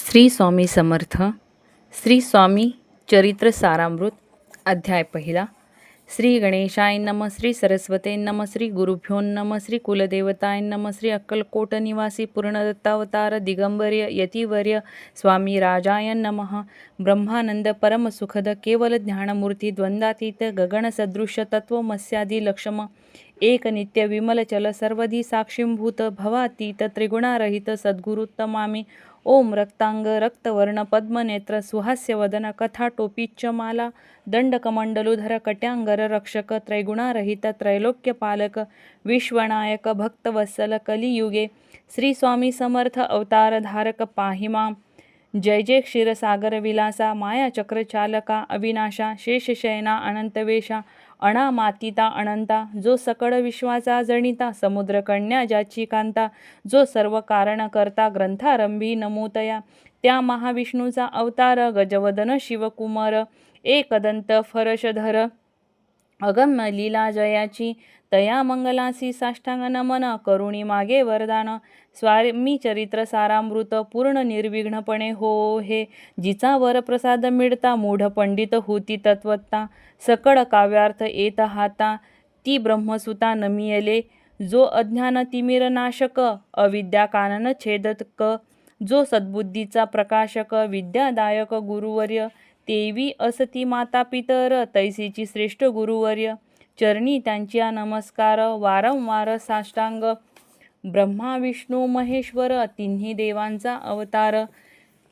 श्री स्वामी समर्थ. श्री स्वामी चरित्र सारामृत. अध्याय पहिला. श्री गणेशाय नम. श्री सरस्वते नम. श्री गुरुभ्यो नम. श्री कुलदेवताय नम. श्री अक्कलकोट निवासी पूर्णदत्तावतार दिगंबर्य यतिवर्य स्वामी राजाय नमः. ब्रह्मानंद परम सुखद केवल ज्ञानमूर्ती द्वंद्वातीत गगन सदृश तत्वमस्यादी लक्षम एक नित्य विमल चल सर्वधी साक्षीभूत भवातीत त्रिगुणारहित सद्गुरुत्तमामी. ओम रक्तांग रक्तवर्ण पद्मनेत्र सुहास्य वदन कथाटोपीच्च माला दंडकमंडलुधर कट्यांगर रक्षक त्रैगुणारहित त्रैलोक्यपालक विश्वनायक भक्तवत्सल कलियुगे श्री स्वामी समर्थ अवतार धारक पाहि मां. जय जय क्षीरसागर विलासा माया चक्रचालका अविनाशा शेषशयना अनंतवेशा अनामातीता अनंता जो सकळ विश्वाचा जणिता समुद्रकन्या ज्याची कांता जो सर्व कारण करता ग्रंथारंभी नमोतया त्या महाविष्णूचा अवतार गजवदन शिवकुमार एकदंत फरशधर अगम्य लीला जयाची तया मंगलासी साष्टांग नमन करुणी मागे वरदान. स्वामी चरित्र सारामृत पूर्ण निर्विघ्नपणे हो हे जिचा वरप्रसाद मिळता मूढ पंडित होती तत्वत्ता सकळ काव्यार्थ येत हाता ती ब्रह्मसुता नमियले जो अज्ञान तिमिर नाशक अविद्या कानन छेदक जो सद्बुद्धीचा प्रकाशक विद्यादायक गुरुवर्य तेवी असती माता पितर तैसीची श्रेष्ठ गुरुवर्य चरणी त्यांच्या नमस्कार वारंवार साष्टांग. ब्रह्मा विष्णू महेश्वर तिन्ही देवांचा अवतार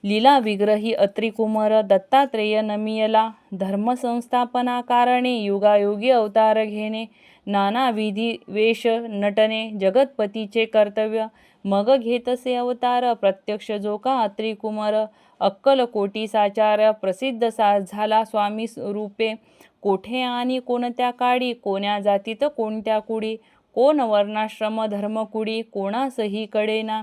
लीला विग्रही अत्रिकुमार दत्तात्रेय नमियला धर्मसंस्थापना कारणे युगायुगी अवतार घेणे नाना विधी वेश नटने जगतपतीचे कर्तव्य मग घेतसे अवतार प्रत्यक्ष जो का अत्रिकुमार अक्कलकोटी साचार प्रसिद्ध झाला स्वामी रूपे कोठे आणि कोणत्या काळी कोण्या जातीत कोणत्या कुडी कोण वर्णाश्रम धर्मकुडी कोणासही कडेना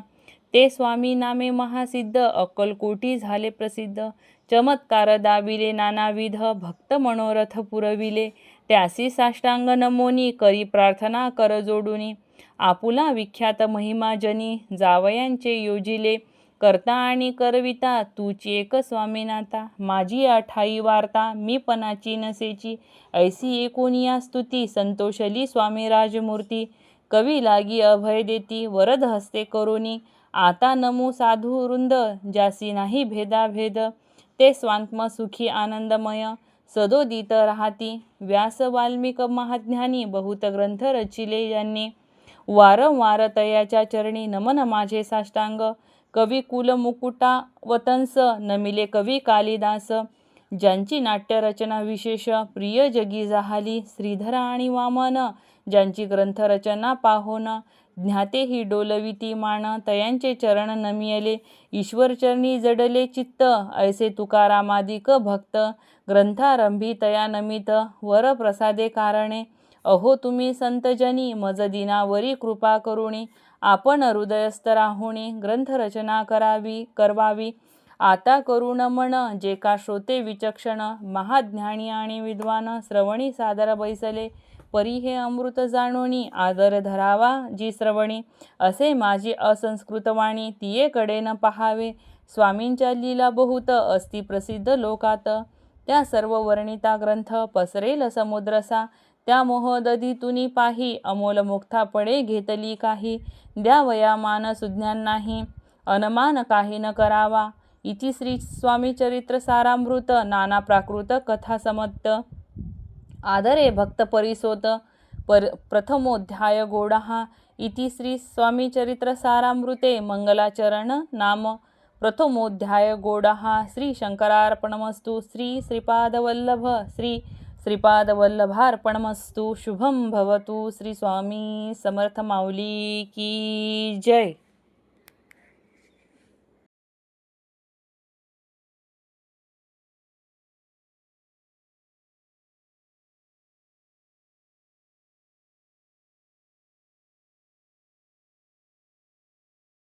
ते स्वामी नामे महासिद्ध अक्कलकोटी झाले प्रसिद्ध चमत्कार दाविले नानाविध भक्त मनोरथ पुरविले त्यासी साष्टांग नमोनी करी प्रार्थना कर जोडुनी आपुला विख्यात महिमा जनी जावयांचे योजिले करता आणि करविता तूची एक स्वामीनाथा माझी अठाई वार्ता मी पणाची नसेची ऐसी एकोनिया स्तुती संतोषली स्वामी राजमूर्ती कवी लागी अभय देती वरद हस्ते करोनी आता नमो साधू वृंद ज्यासी नाही भेदाभेद ते स्वात्म सुखी आनंदमय सदोदित राहती व्यास वाल्मिक महाज्ञानी बहुत ग्रंथ रचिले यांनी वारंवार तयाच्या चरणी नमन माझे साष्टांग. कवी कुल मुकुटा वतंस नमिले कवी कालिदास ज्यांची नाट्यरचना विशेष प्रिय जगी जाहाली श्रीधर आणि वामन ज्यांची ग्रंथरचना पाहोन ज्ञातेही डोलविती मान तयांचे चरण नमियले ईश्वरचरणी जडले चित्त ऐसे तुकारामादिक भक्त ग्रंथारंभी तया नमित वर प्रसादे कारणे अहो तुम्ही संतजनी मज दिनावरी कृपा करुणी आपण हृदयस्थ राहुणी ग्रंथरचना करवावी आता करुण मन जे का श्रोते विचक्षण महाज्ञानी आणि विद्वान श्रवणी सादर बैसले परी हे अमृत जाणोनी आदर धरावा जी श्रवणी असे माझी असंस्कृत वाणी तियेकडे न पहावे. स्वामींच्या लीला बहुत अस्ति प्रसिद्ध लोकात त्या सर्व वर्णिता ग्रंथ पसरेल समुद्रसा त्या मोहदधीतुनी पाही अमोल मुक्ता पडे घेतली काही द्यावया मान सुज्ञान नाही अनमान काही न करावा. इति श्री स्वामी चरित्र सारामृत नाना प्राकृत कथा समत्त आदरे भक्त परिसोत प्रथमोध्याय गोडहा. इति श्री स्वामी चरित्र सारामृते मंगलाचरण नाम प्रथमोध्याय गोडहा. श्री शंकरार्पणमस्तु. श्री श्रीपादवल्लभ श्री श्रीपादवल्लभार्पणमस्तु. शुभम भवतु. श्री स्वामी समर्थ माऊली की जय.